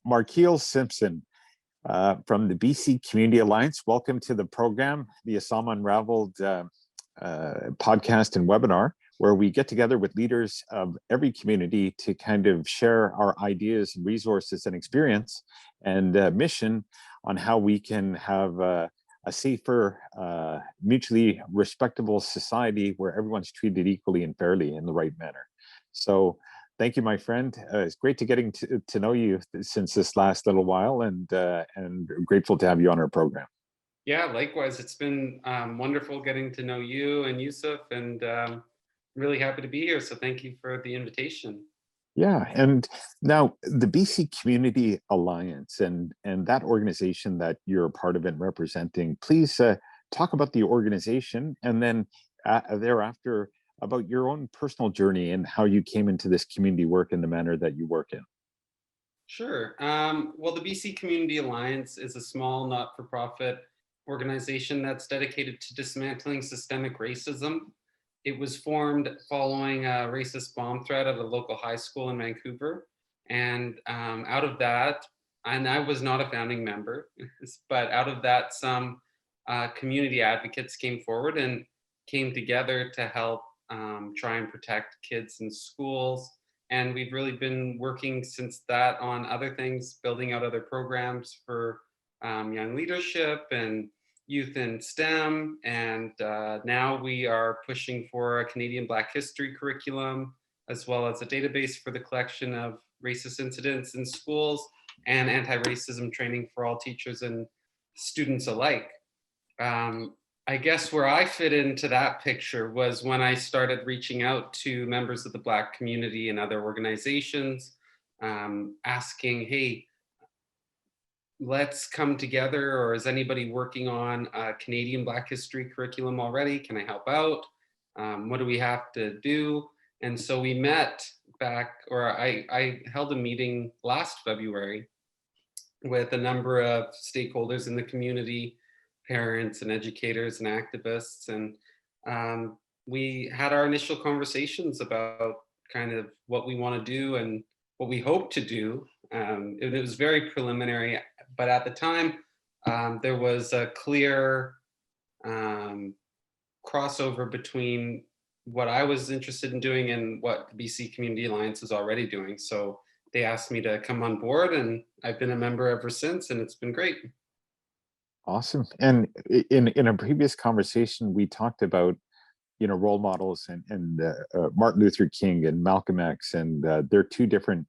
Markiel Simpson from the BC Community Alliance. Welcome to the program, the Islam Unravelled podcast and webinar, where we get together with leaders of every community to kind of share our ideas and resources and experience and mission on how we can have a safer, mutually respectable society where everyone's treated equally and fairly in the right manner. So thank you, my friend. It's great to getting to know you since this last little while, and grateful to have you on our program. Yeah, likewise. It's been wonderful getting to know you and Yusuf, and really happy to be here. So thank you for the invitation. Yeah, and now the BC Community Alliance and that organization that you're a part of and representing, please talk about the organization, and then thereafter about your own personal journey and how you came into this community work in the manner that you work in. Sure. Well, the BC Community Alliance is a small not-for-profit organization that's dedicated to dismantling systemic racism. It was formed following a racist bomb threat at a local high school in Vancouver. And out of that, and I was not a founding member, but out of that, some community advocates came forward and came together to help try and protect kids in schools. And we've really been working since that on other things, building out other programs for young leadership and youth in STEM. And now we are pushing for a Canadian Black History curriculum, as well as a database for the collection of racist incidents in schools and anti-racism training for all teachers and students alike. I guess where I fit into that picture was when I started reaching out to members of the Black community and other organizations, asking, hey, let's come together, or is anybody working on a Canadian Black History curriculum already? Can I help out? What do we have to do? And so we met back, or I held a meeting last February with a number of stakeholders in the community, parents and educators and activists. And we had our initial conversations about kind of what we want to do and what we hope to do. It was very preliminary, but at the time, there was a clear crossover between what I was interested in doing and what the BC Community Alliance is already doing. So they asked me to come on board, and I've been a member ever since, and it's been great. Awesome. And in a previous conversation, we talked about, role models and Martin Luther King and Malcolm X, and they're two different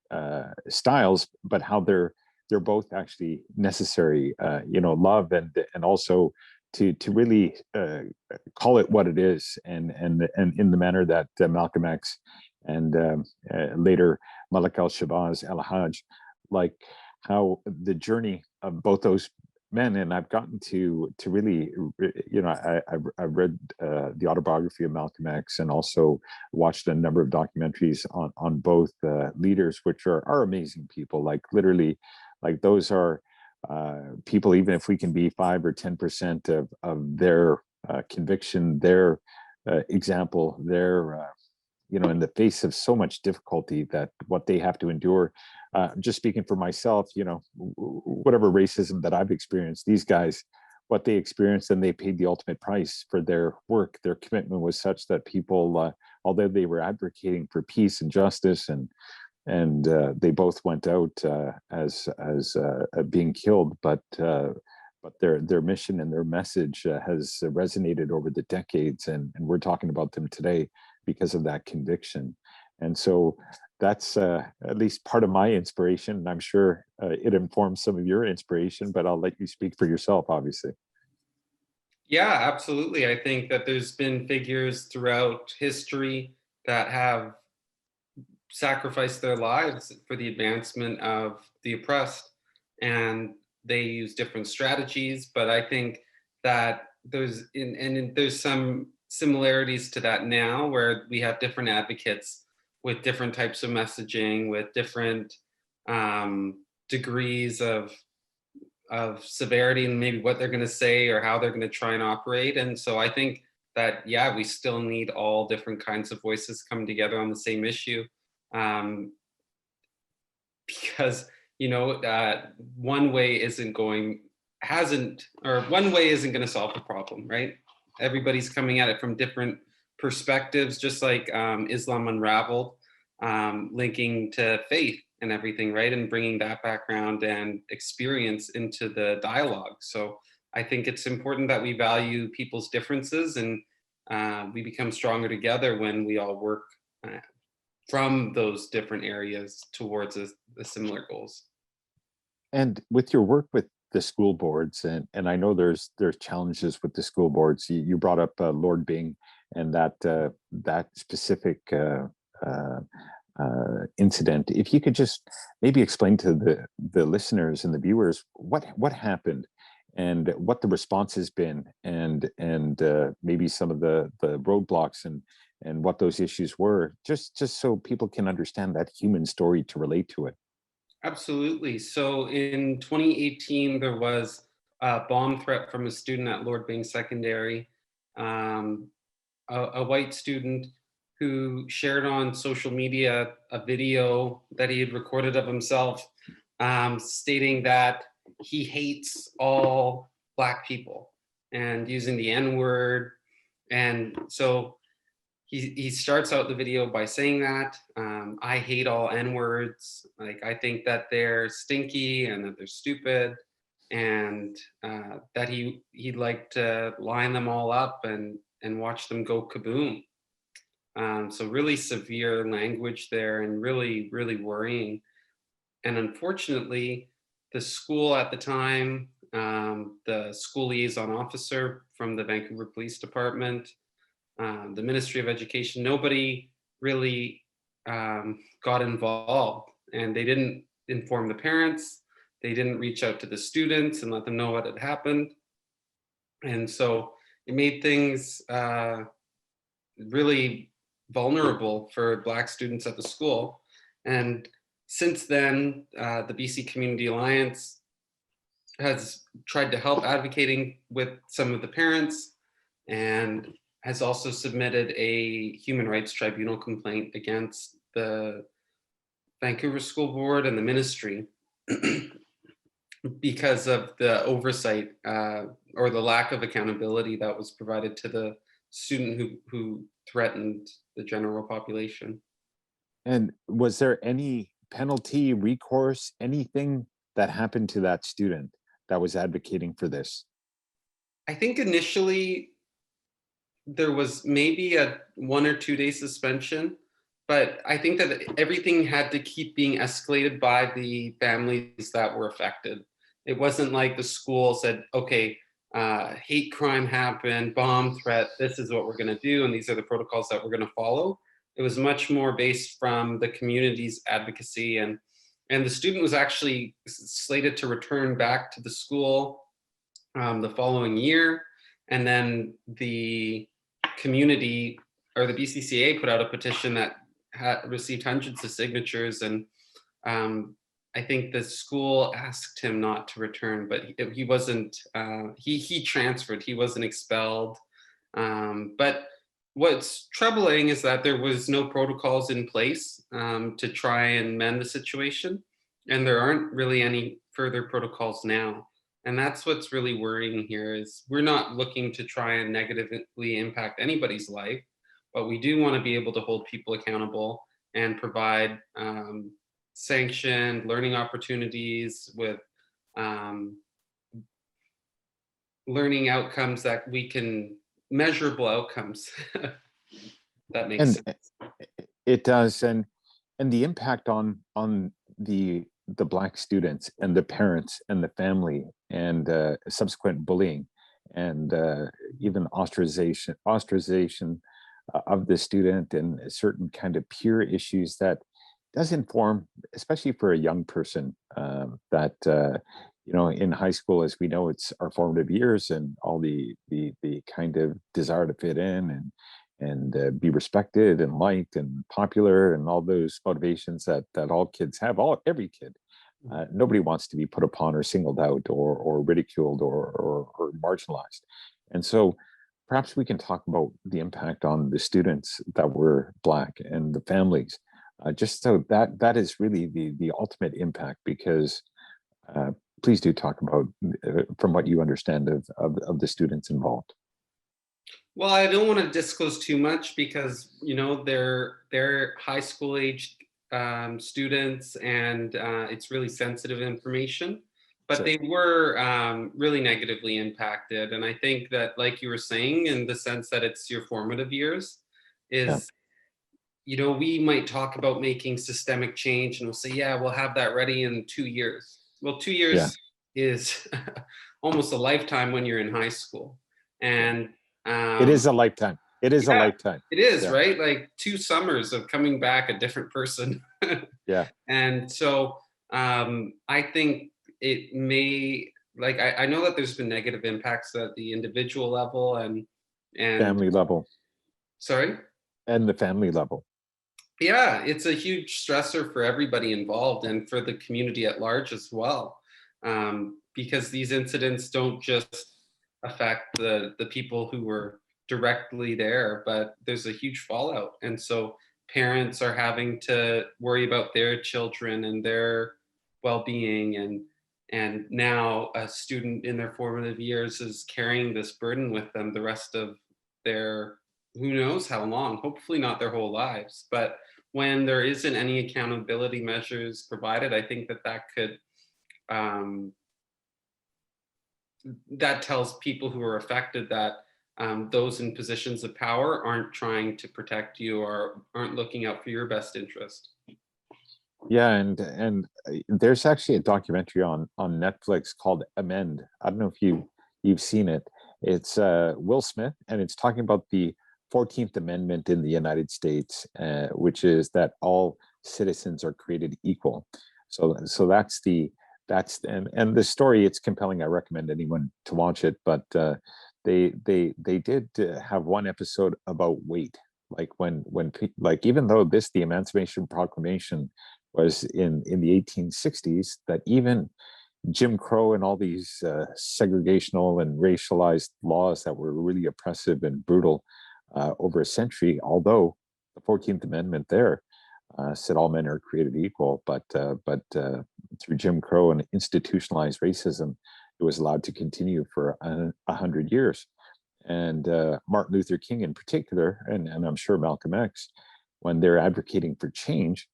styles, but how they're both actually necessary. Love and also to really call it what it is, and in the manner that Malcolm X and later Malik al-Shabazz al-Hajj, like how the journey of both those men, and I've gotten to really, I read the autobiography of Malcolm X and also watched a number of documentaries on both leaders, which are amazing people. Like literally, like those are people, even if we can be 5 or 10% of their conviction, their example, their in the face of so much difficulty, that what they have to endure. Just speaking for myself, whatever racism that I've experienced, these guys, what they experienced, and they paid the ultimate price for their work. Their commitment was such that people, although they were advocating for peace and justice, and they both went out as being killed, but their mission and their message has resonated over the decades, and we're talking about them today because of that conviction. And so that's at least part of my inspiration, and I'm sure it informs some of your inspiration, but I'll let you speak for yourself, obviously. Yeah, absolutely. I think that there's been figures throughout history that have sacrificed their lives for the advancement of the oppressed, and they use different strategies, but I think that there's some similarities to that now, where we have different advocates with different types of messaging, with different degrees of severity and maybe what they're going to say or how they're going to try and operate. And so I think that, yeah, we still need all different kinds of voices coming together on the same issue, because one way isn't going to solve the problem, right? Everybody's coming at it from different perspectives, just like Islam Unravelled, linking to faith and everything, right? And bringing that background and experience into the dialogue. So I think it's important that we value people's differences, and we become stronger together when we all work from those different areas towards the similar goals. And with your work with the school boards, and I know there's challenges with the school boards. You brought up Lord Byng and that specific incident. If you could just maybe explain to the listeners and the viewers what happened and what the response has been, and maybe some of the roadblocks and what those issues were, just so people can understand that human story to relate to it. Absolutely. So in 2018, there was a bomb threat from a student at Lord Byng Secondary, a white student who shared on social media a video that he had recorded of himself, stating that he hates all Black people and using the N-word. And so he starts out the video by saying that, I hate all N-words. Like, I think that they're stinky and that they're stupid, and that he'd like to line them all up and watch them go kaboom. So really severe language there, and really, really worrying. And unfortunately, the school at the time, the school liaison officer from the Vancouver Police Department, the Ministry of Education, nobody really got involved, and they didn't inform the parents. They didn't reach out to the students and let them know what had happened. And so it made things really vulnerable for Black students at the school. And since then, the BC Community Alliance has tried to help advocating with some of the parents, and has also submitted a human rights tribunal complaint against the Vancouver School Board and the ministry because of the oversight or the lack of accountability that was provided to the student who threatened the general population. And was there any penalty, recourse, anything that happened to that student that was advocating for this? I think initially there was maybe a 1 or 2 day suspension, but I think that everything had to keep being escalated by the families that were affected. It wasn't like the school said, okay, hate crime happened, bomb threat, this is what we're gonna do, and these are the protocols that we're gonna follow. It was much more based from the community's advocacy, and the student was actually slated to return back to the school the following year. And then the community, or the BCCA, put out a petition that had received hundreds of signatures, and I think the school asked him not to return, but he wasn't, he transferred, he wasn't expelled. But what's troubling is that there was no protocols in place to try and mend the situation, and there aren't really any further protocols now. And that's what's really worrying here, is we're not looking to try and negatively impact anybody's life, but we do want to be able to hold people accountable and provide sanctioned learning opportunities with learning outcomes that we can, measurable outcomes. That makes sense. It does, and the impact on the Black students and the parents and the family, and subsequent bullying, and even ostracization of the student, and certain kind of peer issues that does inform, especially for a young person, that in high school, as we know, it's our formative years, and all the kind of desire to fit in and be respected and liked and popular, and all those motivations that all kids have, every kid. Nobody wants to be put upon or singled out or ridiculed or marginalized. And so perhaps we can talk about the impact on the students that were Black and the families just so that is really the ultimate impact, because please do talk about from what you understand of the students involved. Well, I don't want to disclose too much because, you know, they're high school aged students, and it's really sensitive information. But So they were really negatively impacted, and I think that, like you were saying, in the sense that it's your formative years, yeah, is, you know, we might talk about making systemic change, and we'll say, yeah, we'll have that ready in 2 years. Well, two yeah, years is almost a lifetime when you're in high school, yeah. and It um, is a lifetime. It is a yeah, lifetime. it is, Yeah, right? Like 2 summers of coming back a different person. yeah. And so I think it may, like, I know that there's been negative impacts at the individual level, and Family level sorry? and the family level. Yeah, it's a huge stressor for everybody involved and for the community at large as well. Because these incidents don't just affect the people who were directly there, but there's a huge fallout. And so parents are having to worry about their children and their well-being, and now a student in their formative years is carrying this burden with them the rest of their, who knows how long, hopefully not their whole lives. But when there isn't any accountability measures provided, I think that that could, um, that tells people who are affected that those in positions of power aren't trying to protect you or aren't looking out for your best interest. Yeah, and there's actually a documentary on Netflix called Amend. I don't know if you've seen it. It's Will Smith, and it's talking about the 14th Amendment in the United States, which is that all citizens are created equal. So and the story, it's compelling. I recommend anyone to watch it. But they did have one episode about weight, like like, even though the Emancipation Proclamation was in the 1860s, that even Jim Crow and all these segregational and racialized laws that were really oppressive and brutal over a century, although the 14th Amendment there said all men are created equal, but through Jim Crow and institutionalized racism, it was allowed to continue for 100 years. And Martin Luther King in particular, and I'm sure Malcolm X, when they're advocating for change,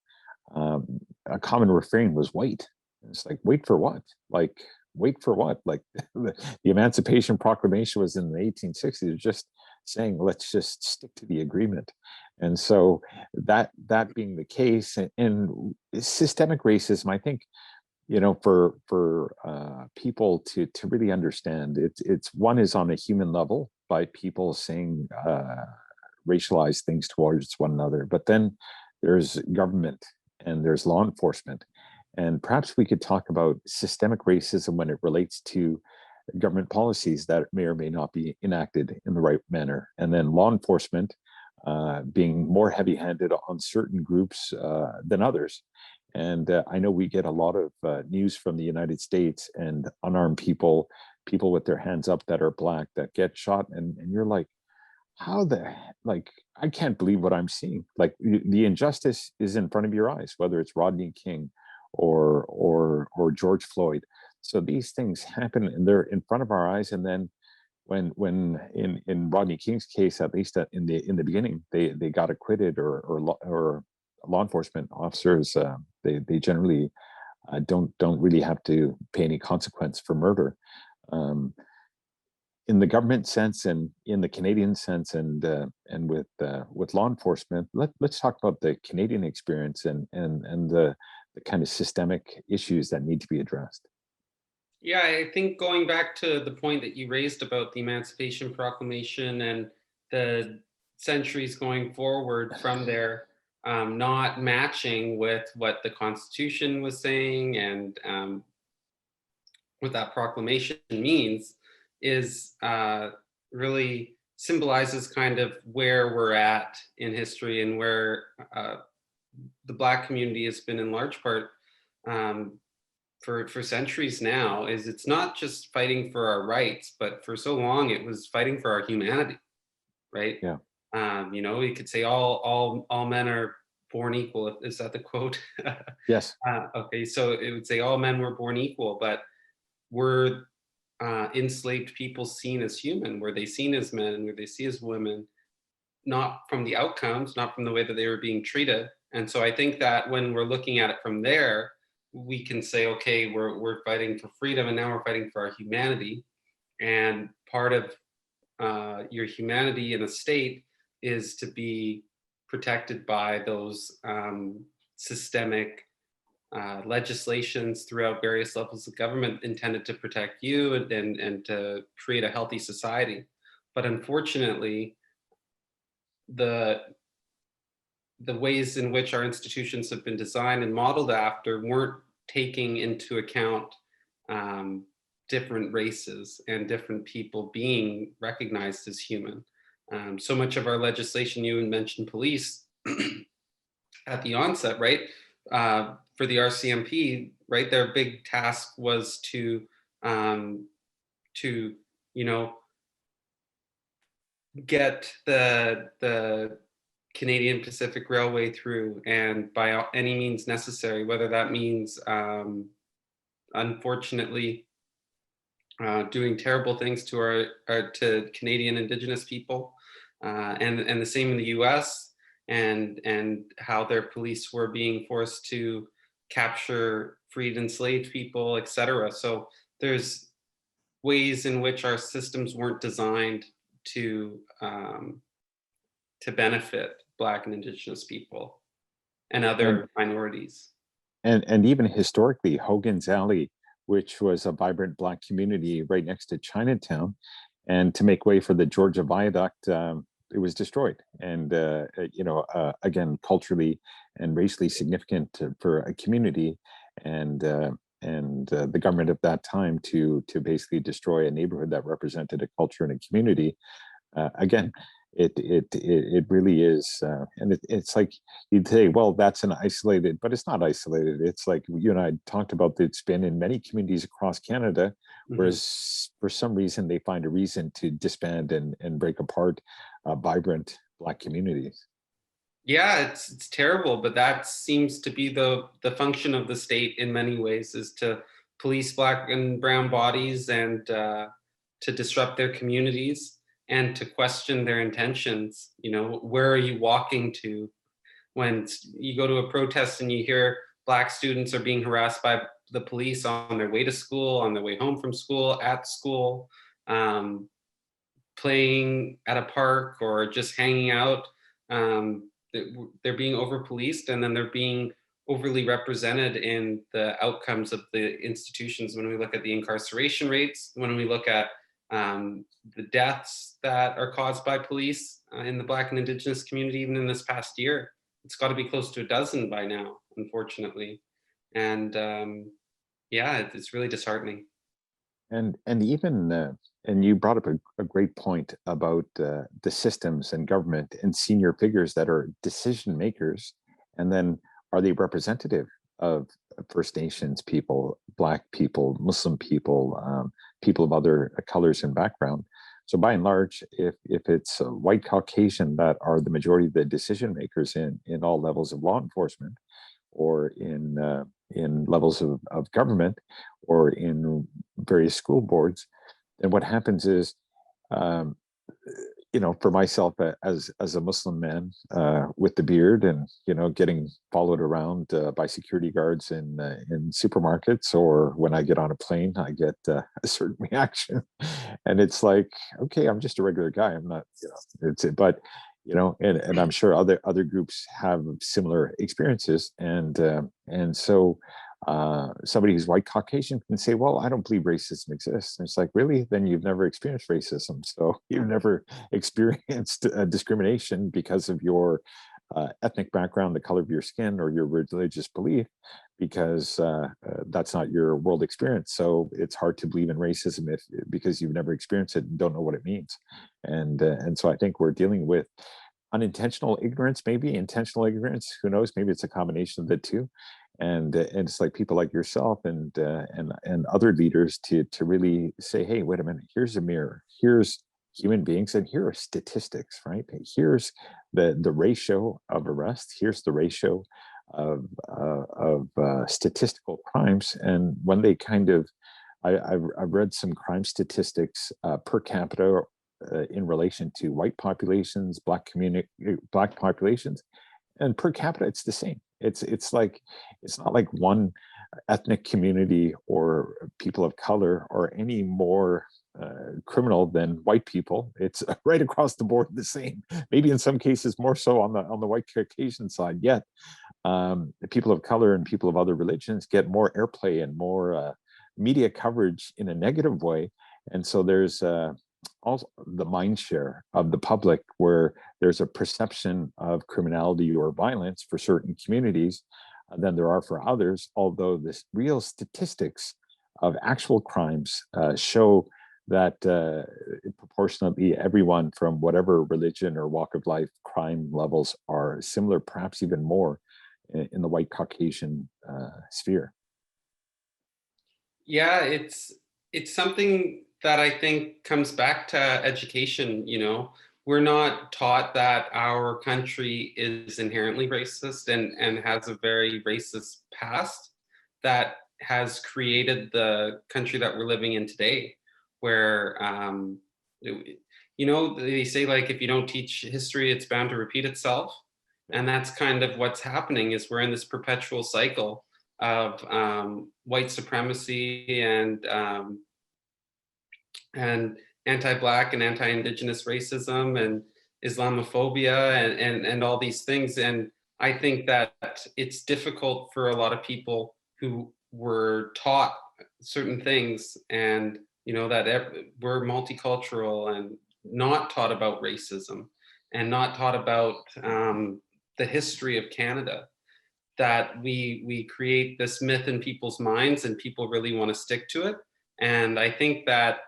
a common refrain was wait. It's like, wait for what? Like, wait for what? Like the Emancipation Proclamation was in the 1860s, just saying, let's just stick to the agreement. And so that being the case, and systemic racism, I think, for people to really understand, it's one is on a human level by people saying racialized things towards one another, but then there's government and there's law enforcement. And perhaps we could talk about systemic racism when it relates to government policies that may or may not be enacted in the right manner. And then law enforcement being more heavy-handed on certain groups than others. And I know we get a lot of news from the United States and unarmed people with their hands up that are Black that get shot. And you're like, how like, I can't believe what I'm seeing. Like, the injustice is in front of your eyes, whether it's Rodney King or George Floyd. So these things happen and they're in front of our eyes. And then when in Rodney King's case, at least in the beginning, they got acquitted, or law enforcement officers, they generally don't really have to pay any consequence for murder. In the government sense and in the Canadian sense, and with law enforcement, let's talk about the Canadian experience and the kind of systemic issues that need to be addressed. Yeah, I think going back to the point that you raised about the Emancipation Proclamation and the centuries going forward from there, not matching with what the Constitution was saying, and what that proclamation means, is really symbolizes kind of where we're at in history, and where the Black community has been in large part, um, for centuries now. Is it's not just fighting for our rights, but for so long it was fighting for our humanity, right? Yeah. You know, we could say all men are born equal. Is that the quote? Yes. Okay, so it would say all men were born equal, but were enslaved people seen as human? Were they seen as men? Were they seen as women? Not from the outcomes, not from the way that they were being treated. And so I think that when we're looking at it from there, we can say, okay, we're fighting for freedom, and now we're fighting for our humanity. And part of your humanity in a state is to be protected by those systemic legislations throughout various levels of government intended to protect you and to create a healthy society. But unfortunately, the the ways in which our institutions have been designed and modeled after weren't taking into account um, different races and different people being recognized as human. So much of our legislation, you mentioned police at the onset, right? For the RCMP, right, their big task was um, to you know get the Canadian Pacific Railway through, and by any means necessary, whether that means unfortunately doing terrible things to our to Canadian Indigenous people, and the same in the U.S. and how their police were being forced to capture freed enslaved people, etc. So there's ways in which our systems weren't designed to um, to benefit Black and Indigenous people and And other minorities. and even historically, Hogan's Alley, which was a vibrant Black community right next to Chinatown, and to make way for the Georgia Viaduct, it was destroyed. And again, culturally and racially significant for a community, and the government at that time to basically destroy a neighborhood that represented a culture and a community. Again, it really is, and it's like you'd say, well, that's an isolated, but it's not isolated. It's like you and I talked about that it's been in many communities across Canada, Mhm. whereas for some reason they find a reason to disband and break apart vibrant Black communities. Yeah, it's terrible, but that seems to be the function of the state in many ways, is to police Black and brown bodies and to disrupt their communities and to question their intentions. You know, where are you walking to when you go to a protest and you hear Black students are being harassed by the police on their way to school, on their way home from school, at school, um, playing at a park, or just hanging out. They're being over policed, and then they're being overly represented in the outcomes of the institutions. When we look at the incarceration rates, when we look at the deaths that are caused by police in the Black and Indigenous community, even in this past year, it's got to be close to a dozen by now, unfortunately. And yeah, it's really disheartening. And even and you brought up a great point about the systems and government and senior figures that are decision makers, and then are they representative of First Nations people, Black people, Muslim people, people of other colors and background? So by and large, if it's white Caucasian that are the majority of the decision makers in all levels of law enforcement, or in levels of government, or in various school boards, then what happens is, um, for myself as a Muslim man with the beard, and getting followed around by security guards in supermarkets, or when I get on a plane, I get a certain reaction, and it's like, okay, I'm just a regular guy. I'm not, but and I'm sure other groups have similar experiences, and so somebody who's white Caucasian can say, well, I don't believe racism exists. And it's like, really? Then you've never experienced racism. So you've never experienced discrimination because of your ethnic background, the color of your skin, or your religious belief, because that's not your world experience. So it's hard to believe in racism because you've never experienced it and don't know what it means. And so I think we're dealing with unintentional ignorance, maybe intentional ignorance. Who knows? Maybe it's a combination of the two. And it's like people like yourself and other leaders to really say, hey, wait a minute, here's a mirror. human beings, and here are statistics, right? Here's the ratio of arrests. Here's the ratio of statistical crimes, and when they kind of, I've read some crime statistics per capita in relation to white populations, black populations, and per capita it's the same. It's like, it's not like one ethnic community or people of color are any more criminal than white people. It's right across the board the same. Maybe in some cases more so on the white Caucasian side. Yet people of color and people of other religions get more airplay and more media coverage in a negative way. And so there's also the mind share of the public, where there's a perception of criminality or violence for certain communities than there are for others, although the real statistics of actual crimes show that proportionately everyone from whatever religion or walk of life, crime levels are similar, perhaps even more in the white Caucasian sphere. Yeah, it's something that I think comes back to education. We're not taught that our country is inherently racist and has a very racist past that has created the country that we're living in today, where they say, like, if you don't teach history, it's bound to repeat itself. And that's kind of what's happening, is we're in this perpetual cycle of white supremacy and anti-Black and anti-Indigenous racism and Islamophobia and all these things. And I think that it's difficult for a lot of people who were taught certain things, and that we're multicultural, and not taught about racism and not taught about the history of Canada, that we create this myth in people's minds and people really want to stick to it. And I think that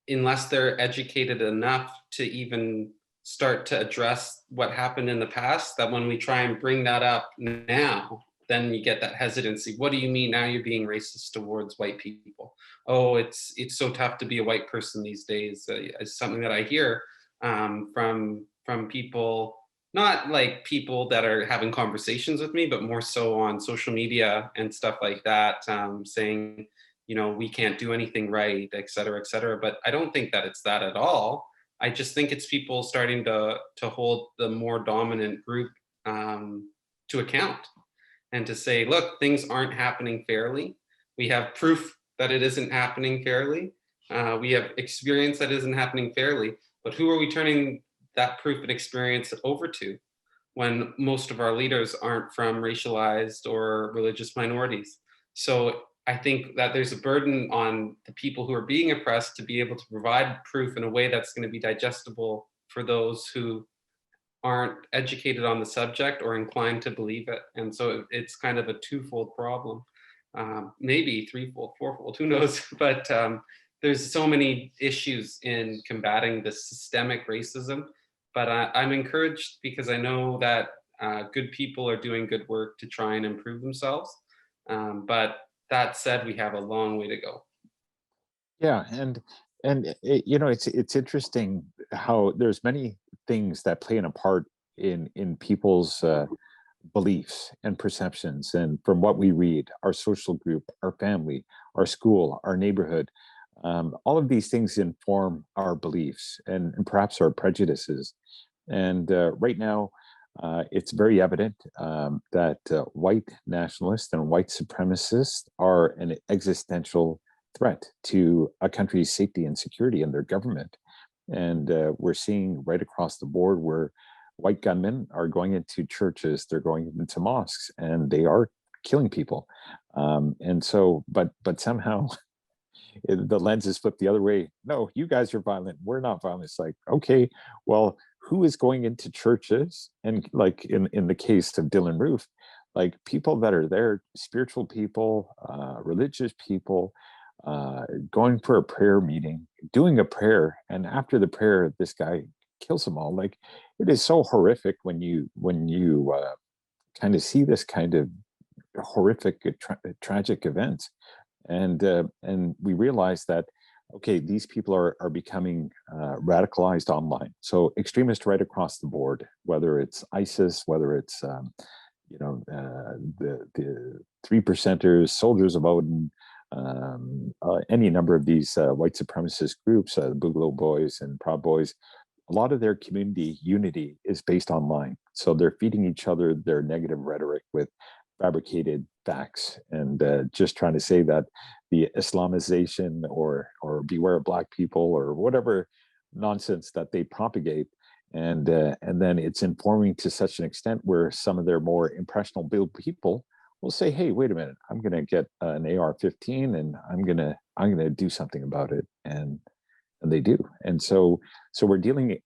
unless they're educated enough to even start to address what happened in the past, that when we try and bring that up now, then you get that hesitancy. What do you mean now you're being racist towards white people? Oh, it's so tough to be a white person these days. It's something that I hear from people, not like people that are having conversations with me, but more so on social media and stuff like that, saying, we can't do anything right, et cetera, et cetera. But I don't think that it's that at all. I just think it's people starting to hold the more dominant group to account, and to say, look, things aren't happening fairly. We have proof that it isn't happening fairly. We have experience that isn't happening fairly. But who are we turning that proof and experience over to, when most of our leaders aren't from racialized or religious minorities? So I think that there's a burden on the people who are being oppressed to be able to provide proof in a way that's going to be digestible for those who aren't educated on the subject or inclined to believe it. And so it's kind of a twofold problem, maybe threefold, fourfold, who knows? But there's so many issues in combating this systemic racism. But I'm encouraged, because I know that good people are doing good work to try and improve themselves. But that said, we have a long way to go. Yeah, and it's interesting how there's many things that play a part in people's beliefs and perceptions, and from what we read, our social group, our family, our school, our neighborhood, all of these things inform our beliefs and perhaps our prejudices. And right now, it's very evident that white nationalists and white supremacists are an existential threat to a country's safety and security and their government. And we're seeing right across the board where white gunmen are going into churches, they're going into mosques, and they are killing people. And so, but somehow the lens is flipped the other way. No, you guys are violent. We're not violent. It's like, okay, well, who is going into churches? And like in the case of Dylan Roof, like people that are there, spiritual people, religious people, going for a prayer meeting, doing a prayer, and after the prayer, this guy kills them all. Like, it is so horrific when you kind of see this kind of horrific, tragic events, and we realize that okay, these people are becoming radicalized online. So extremists right across the board, whether it's ISIS, whether it's the 3%ers, soldiers of Odin, any number of these white supremacist groups, the Boogaloo Boys and Proud Boys. A lot of their community unity is based online. So they're feeding each other their negative rhetoric with fabricated facts and just trying to say that the Islamization or beware of black people or whatever nonsense that they propagate, and then it's informing to such an extent where some of their more impressionable people will say, "Hey, wait a minute, I'm going to get an AR-15 and I'm gonna do something about it," and they do. And so we're dealing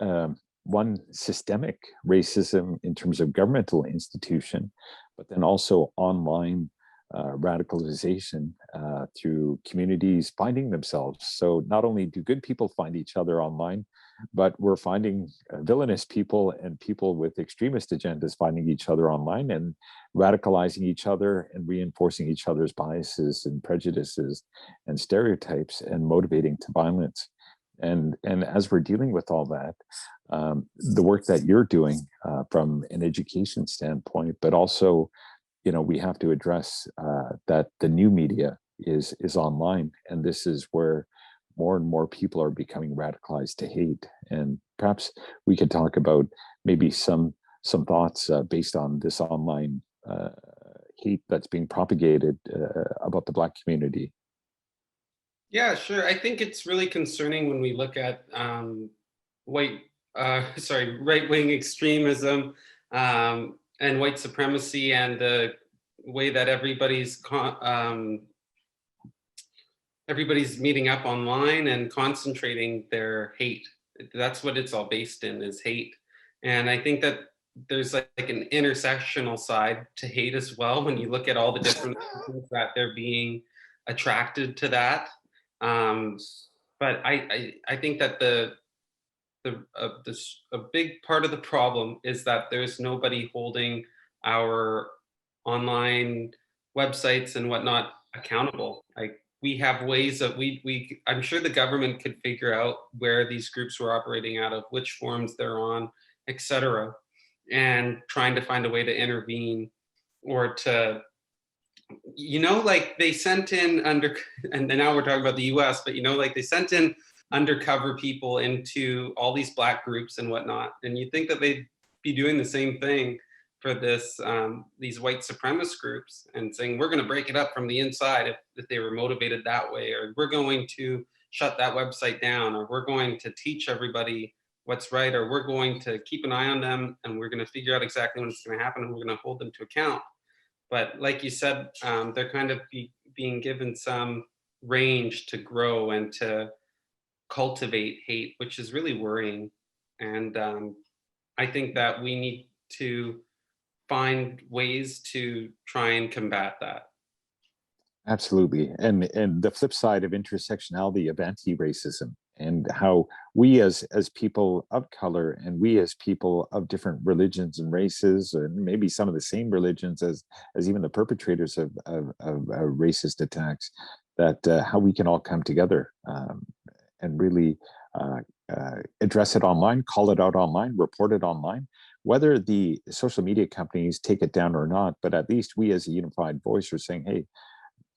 one systemic racism in terms of governmental institution, but then also online radicalization through communities finding themselves. So not only do good people find each other online, but we're finding villainous people and people with extremist agendas finding each other online and radicalizing each other and reinforcing each other's biases and prejudices and stereotypes and motivating to violence. And as we're dealing with all that, the work that you're doing from an education standpoint, but also, we have to address that the new media is online, and this is where more and more people are becoming radicalized to hate. And perhaps we could talk about maybe some thoughts based on this online hate that's being propagated about the Black community. Yeah, sure. I think it's really concerning when we look at right-wing extremism and white supremacy, and the way that everybody's meeting up online and concentrating their hate. That's what it's all based in, is hate. And I think that there's like an intersectional side to hate as well, when you look at all the different reasons that they're being attracted to that. Um, but I think that a big part of the problem is that there's nobody holding our online websites and whatnot accountable. Like, we have ways of I'm sure the government could figure out where these groups were operating out of, which forums they're on, etc., and trying to find a way to intervene, or to, like, they sent in and now we're talking about the US, but like, they sent in undercover people into all these Black groups and whatnot, and you think that they'd be doing the same thing for these white supremacist groups, and saying, we're going to break it up from the inside, if they were motivated that way, or we're going to shut that website down, or we're going to teach everybody what's right, or we're going to keep an eye on them, and we're going to figure out exactly when it's going to happen, and we're going to hold them to account. But like you said, they're kind of being given some range to grow and to cultivate hate, which is really worrying. And I think that we need to find ways to try and combat that. Absolutely. And the flip side of intersectionality of anti-racism, and how we as people of color, and we as people of different religions and races, and maybe some of the same religions as even the perpetrators of racist attacks, that how we can all come together and really address it online, call it out online, report it online, whether the social media companies take it down or not. But at least we as a unified voice are saying, hey,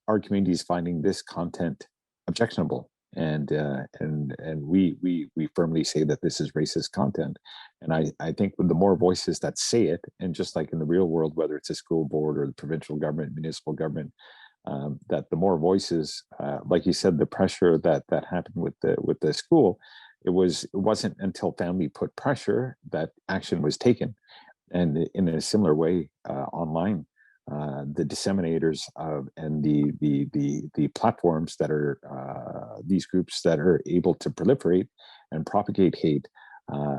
our community is finding this content objectionable, and we firmly say that this is racist content. And I think with the more voices that say it, and just like in the real world, whether it's a school board or the provincial government, municipal government, that the more voices, like you said, the pressure that happened with the school, it wasn't until family put pressure that action was taken. And in a similar way, online, the disseminators of and the platforms that are these groups that are able to proliferate and propagate hate,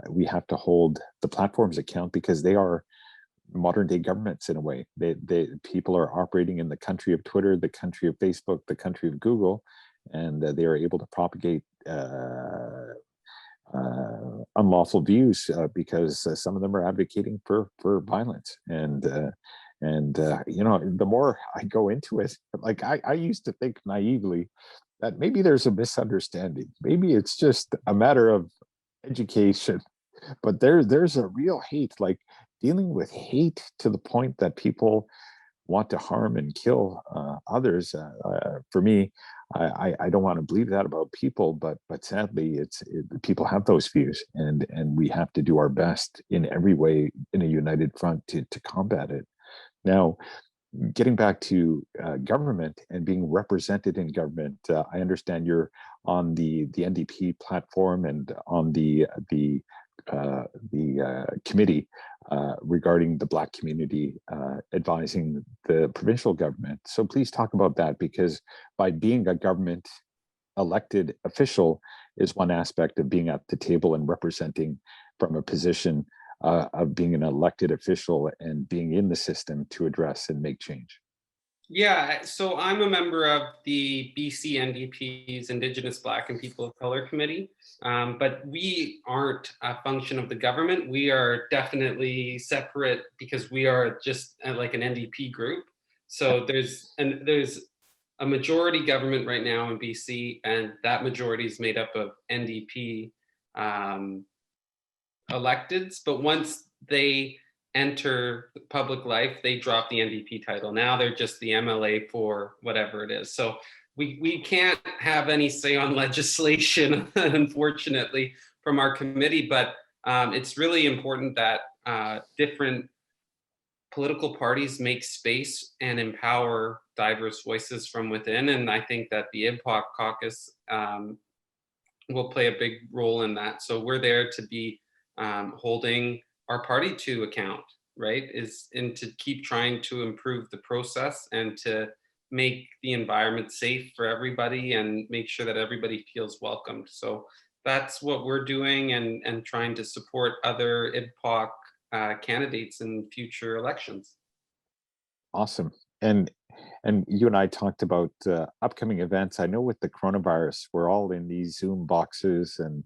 we have to hold the platforms account, because they are modern day governments in a way. People are operating in the country of Twitter, the country of Facebook, the country of Google, and they are able to propagate unlawful views because some of them are advocating for violence. And the more I go into it, like I used to think naively that maybe there's a misunderstanding. Maybe it's just a matter of education, but there's a real hate, like dealing with hate to the point that people want to harm and kill others. For me, I don't want to believe that about people, but sadly, people have those views, and we have to do our best in every way in a united front to combat it. Now, getting back to government and being represented in government, I understand you're on the NDP platform and on the committee regarding the Black community, advising the provincial government. So please talk about that, because by being a government elected official is one aspect of being at the table and representing from a position of being an elected official and being in the system to address and make change. Yeah, so I'm a member of the BC NDP's Indigenous, Black, and People of Color Committee, but we aren't a function of the government. We are definitely separate because we are just like an NDP group. So there's a majority government right now in BC, and that majority is made up of NDP electeds. But once they enter public life, they drop the NDP title. Now they're just the MLA for whatever it is. So we can't have any say on legislation, unfortunately, from our committee. But it's really important that different political parties make space and empower diverse voices from within. And I think that the IBPOC caucus will play a big role in that. So we're there to be holding our party to account, right? And to keep trying to improve the process and to make the environment safe for everybody and make sure that everybody feels welcomed. So that's what we're doing, and trying to support other IBPOC candidates in future elections. Awesome. And you and I talked about upcoming events. I know with the coronavirus, we're all in these Zoom boxes, and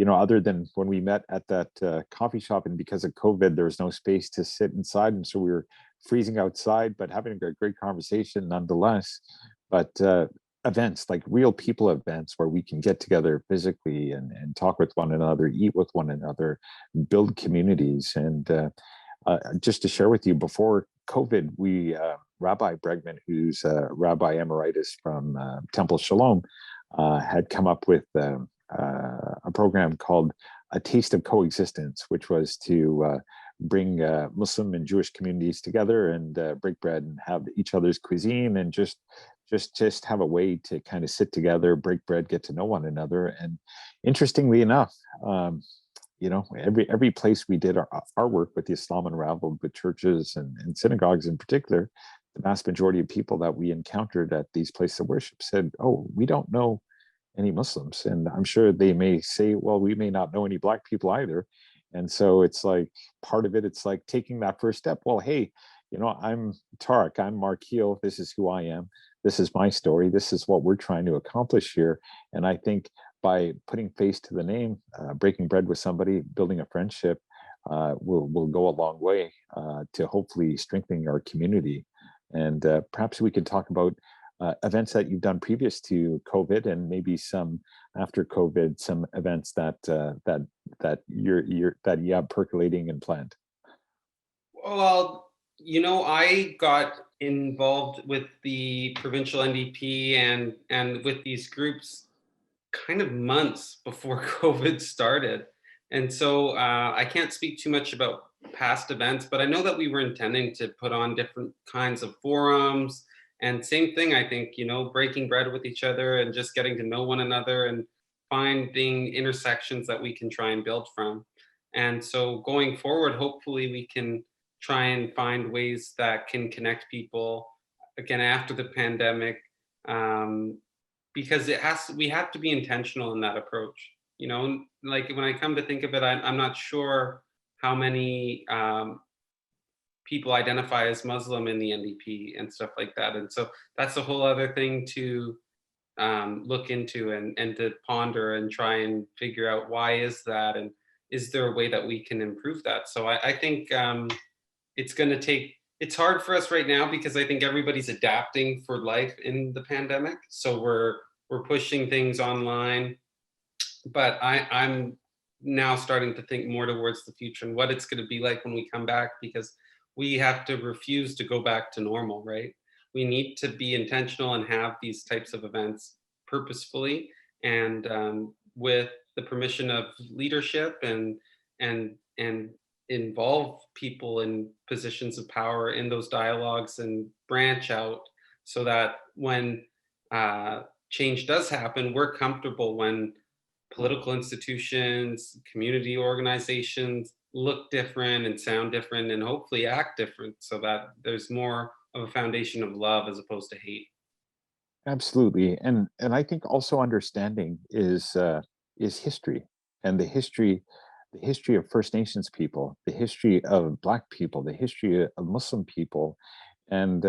other than when we met at that coffee shop, and because of COVID, there was no space to sit inside, and so we were freezing outside, but having a great conversation nonetheless. But events, like real people events, where we can get together physically and talk with one another, eat with one another, build communities, and just to share with you, before COVID, we Rabbi Bregman, who's Rabbi Emeritus from Temple Shalom, had come up with a program called A Taste of Coexistence, which was to bring Muslim and Jewish communities together and break bread and have each other's cuisine, and just have a way to kind of sit together, break bread, get to know one another. And interestingly enough, every place we did our work with the Islam Unravelled, with churches and synagogues in particular, the vast majority of people that we encountered at these places of worship said, "Oh, we don't know any Muslims." And I'm sure they may say, "Well, we may not know any Black people either." And so it's like part of it, it's like taking that first step. Well, hey, I'm Tarek, I'm Markiel, this is who I am, this is my story, this is what we're trying to accomplish here. And I think by putting face to the name, breaking bread with somebody, building a friendship, will go a long way to hopefully strengthening our community. And perhaps we could talk about events that you've done previous to COVID, and maybe some after COVID, some events that you have percolating and planned. Well, I got involved with the provincial NDP and with these groups kind of months before COVID started. And so I can't speak too much about past events, but I know that we were intending to put on different kinds of forums. And same thing, I think, breaking bread with each other and just getting to know one another and finding intersections that we can try and build from. And so going forward, hopefully we can try and find ways that can connect people again after the pandemic. Because we have to be intentional in that approach. Like when I come to think of it, I'm not sure how many people identify as Muslim in the NDP and stuff like that. And so that's a whole other thing to look into and to ponder and try and figure out, why is that, and is there a way that we can improve that? So I think it's hard for us right now because I think everybody's adapting for life in the pandemic. So we're we're pushing things online. But I'm now starting to think more towards the future and what it's going to be like when we come back, because we have to refuse to go back to normal, right? We need to be intentional and have these types of events purposefully and with the permission of leadership and involve people in positions of power in those dialogues and branch out so that when change does happen, we're comfortable when political institutions, community organizations look different and sound different and hopefully act different so that there's more of a foundation of love as opposed to hate. Absolutely, and I think also understanding is history, and the history of First Nations people, the history of Black people, the history of Muslim people, and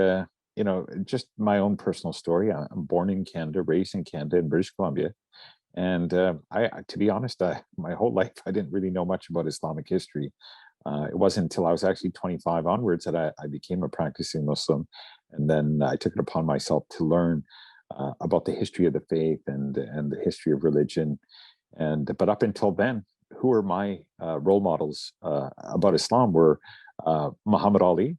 you know, just my own personal story. I'm born in Canada, raised in Canada, in British Columbia, and to be honest, my whole life I didn't really know much about Islamic history. It wasn't until I was actually 25 onwards that I became a practicing Muslim, and then I took it upon myself to learn about the history of the faith and the history of religion. And but up until then, who were my role models about Islam were Muhammad Ali,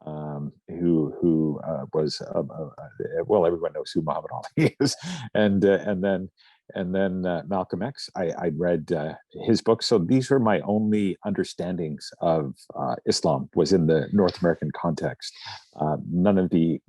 who was well, everyone knows who Muhammad Ali is, and then Malcolm X. I'd read his book, so these were my only understandings of Islam was in the North American context. None of the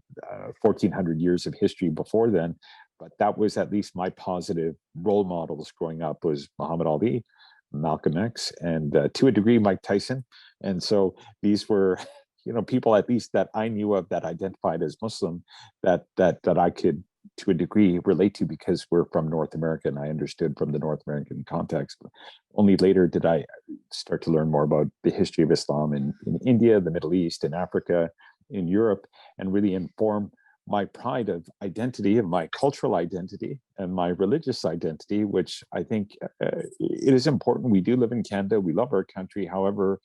1400 years of history before then, but that was at least my positive role models growing up was Muhammad Ali, Malcolm X, and to a degree Mike Tyson. And so these were, you know, people at least that I knew of that identified as Muslim that I could to a degree relate to because we're from North America and I understood from the North American context. But only later did I start to learn more about the history of Islam in India, the Middle East, in Africa, in Europe, and really inform my pride of identity, of my cultural identity and my religious identity, which I think it is important. We do live in Canada. We love our country. However,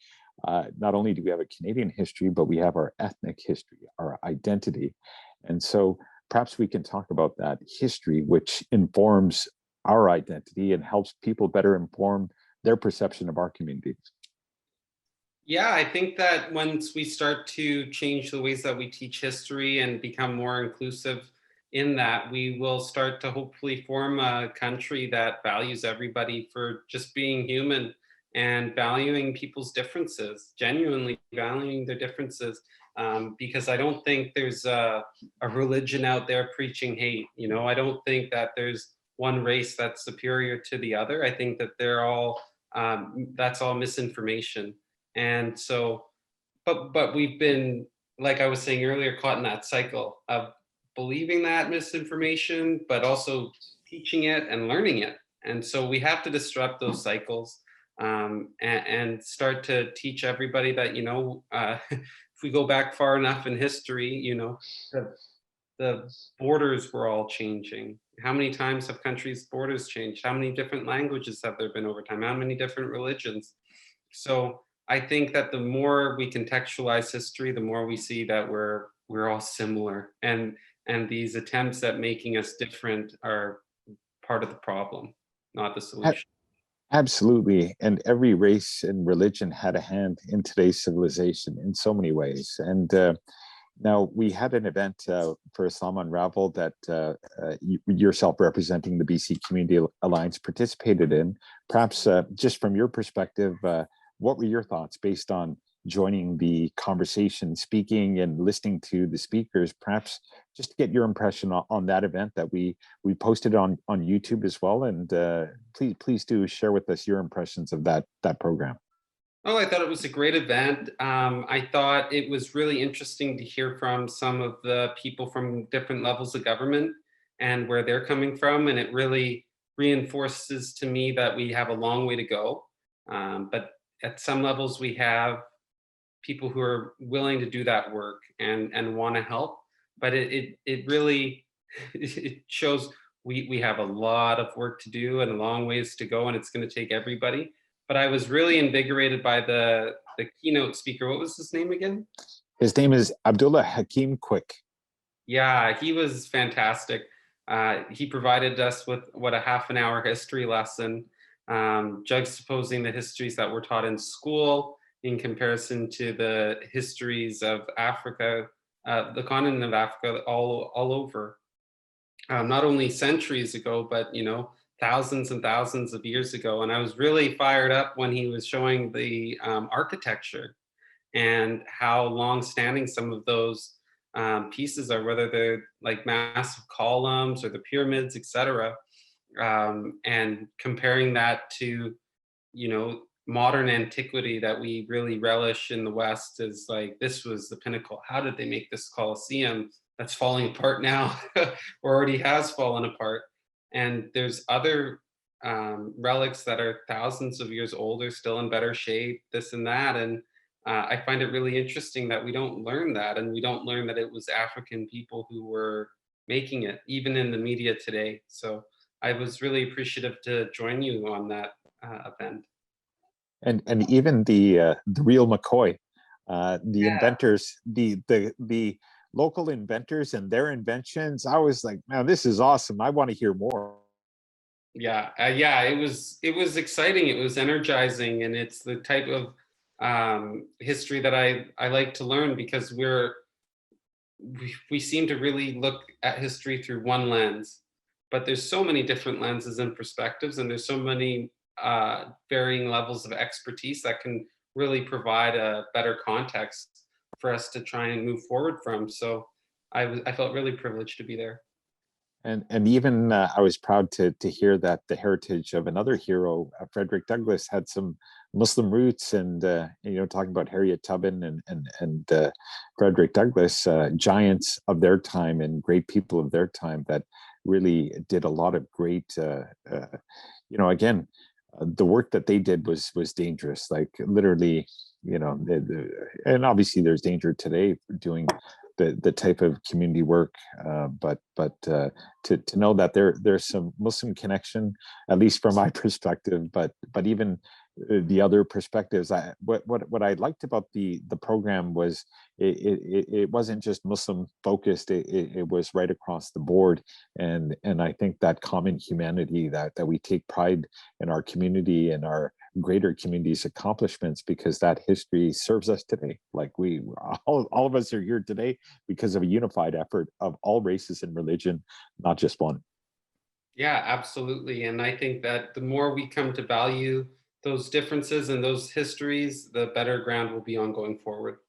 not only do we have a Canadian history, but we have our ethnic history, our identity. And so perhaps we can talk about that history, which informs our identity and helps people better inform their perception of our communities. Yeah, I think that once we start to change the ways that we teach history and become more inclusive in that, we will start to hopefully form a country that values everybody for just being human and valuing people's differences, genuinely valuing their differences. Because I don't think there's a religion out there preaching hate. You know, I don't think that there's one race that's superior to the other. I think that they're all, that's all misinformation. And so, but we've been, like I was saying earlier, caught in that cycle of believing that misinformation, but also teaching it and learning it. And so we have to disrupt those cycles and start to teach everybody that, you know, if we go back far enough in history, you know, the borders were all changing. How many times have countries' borders changed? How many different languages have there been over time? How many different religions? So I think that the more we contextualize history, the more we see that we're all similar, and these attempts at making us different are part of the problem, not the solution. Absolutely. And every race and religion had a hand in today's civilization in so many ways. And now we had an event for Islam Unravelled that yourself representing the BC Community Alliance participated in. Perhaps just from your perspective, what were your thoughts based on joining the conversation, speaking and listening to the speakers? Perhaps just to get your impression on that event that we posted on YouTube as well. And please do share with us your impressions of that program. Oh, I thought it was a great event. I thought it was really interesting to hear from some of the people from different levels of government and where they're coming from. And it really reinforces to me that we have a long way to go. But at some levels, we have people who are willing to do that work and want to help. But it really it shows we have a lot of work to do and a long ways to go, and it's going to take everybody. But I was really invigorated by the keynote speaker. What was his name again? His name is Abdullah Hakim Quick. Yeah, he was fantastic. He provided us with a half an hour history lesson, juxtaposing the histories that were taught in school in comparison to the histories of Africa, the continent of Africa, all over. Not only centuries ago, but thousands and thousands of years ago. And I was really fired up when he was showing the architecture and how long-standing some of those pieces are, whether they're like massive columns or the pyramids, etc. And comparing that to modern antiquity that we really relish in the West is like, this was the pinnacle. How did they make this Colosseum that's falling apart now, or already has fallen apart? And there's other relics that are thousands of years older, still in better shape, this and that. And I find it really interesting that we don't learn that, and we don't learn that it was African people who were making it, even in the media today. So I was really appreciative to join you on that event. And even the real McCoy, the inventors, the local inventors and their inventions. I was like, man, this is awesome. I want to hear more. Yeah, it was exciting. It was energizing, and it's the type of history that I like to learn, because we seem to really look at history through one lens, but there's so many different lenses and perspectives, and there's so many varying levels of expertise that can really provide a better context for us to try and move forward from. So I felt really privileged to be there. And even I was proud to hear that the heritage of another hero, Frederick Douglass, had some Muslim roots, and talking about Harriet Tubman and Frederick Douglass, giants of their time and great people of their time that really did a lot of great. Again, the work that they did was dangerous, like literally. And obviously there's danger today for doing the type of community work, but to know that there's some Muslim connection, at least from my perspective, but even the other perspectives. What I liked about the program was it wasn't just Muslim focused. It was right across the board, and I think that common humanity that we take pride in our community and our greater community's accomplishments, because that history serves us today. Like we all of us are here today because of a unified effort of all races and religion, not just one. Yeah, absolutely. And I think that the more we come to value those differences and those histories, the better ground will be on going forward.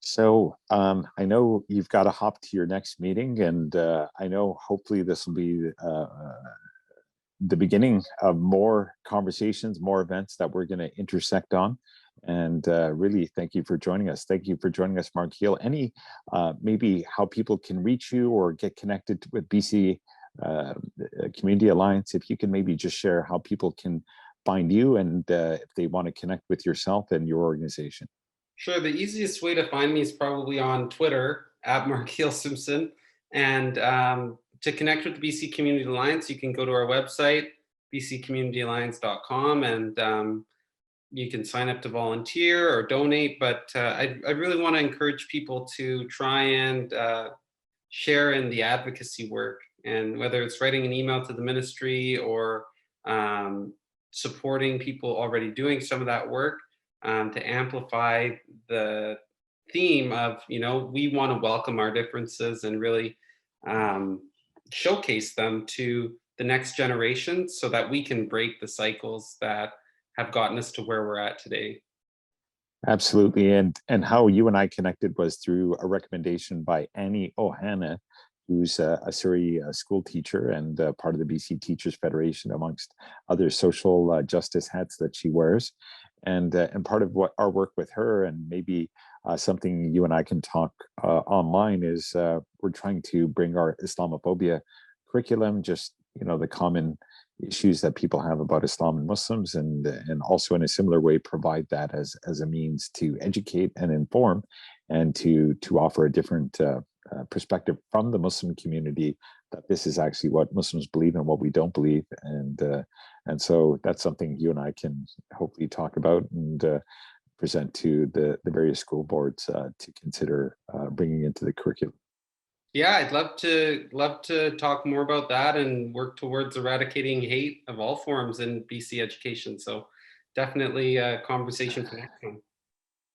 So I know you've got to hop to your next meeting, and I know hopefully this will be the beginning of more conversations, more events that we're going to intersect on. And really, thank you for joining us. Thank you for joining us, Markiel. Any maybe how people can reach you or get connected with BC Community Alliance? If you can maybe just share how people can find you, and if they want to connect with yourself and your organization. Sure. The easiest way to find me is probably on Twitter at Markiel Simpson. And to connect with the BC Community Alliance, you can go to our website, bccommunityalliance.com, and you can sign up to volunteer or donate. But I really want to encourage people to try and share in the advocacy work, and whether it's writing an email to the ministry or supporting people already doing some of that work, to amplify the theme of, we want to welcome our differences and really showcase them to the next generation, so that we can break the cycles that have gotten us to where we're at today. Absolutely. And how you and I connected was through a recommendation by Annie Ohana, who's a Surrey school teacher and part of the BC Teachers Federation, amongst other social justice hats that she wears. And part of what our work with her, and maybe something you and I can talk online, is we're trying to bring our Islamophobia curriculum, just the common issues that people have about Islam and Muslims, and also in a similar way provide that as a means to educate and inform, and to offer a different perspective from the Muslim community, that this is actually what Muslims believe and what we don't believe. And so that's something you and I can hopefully talk about and present to the various school boards to consider bringing into the curriculum. Yeah, I'd love to talk more about that and work towards eradicating hate of all forms in BC education. So definitely a conversation for next time.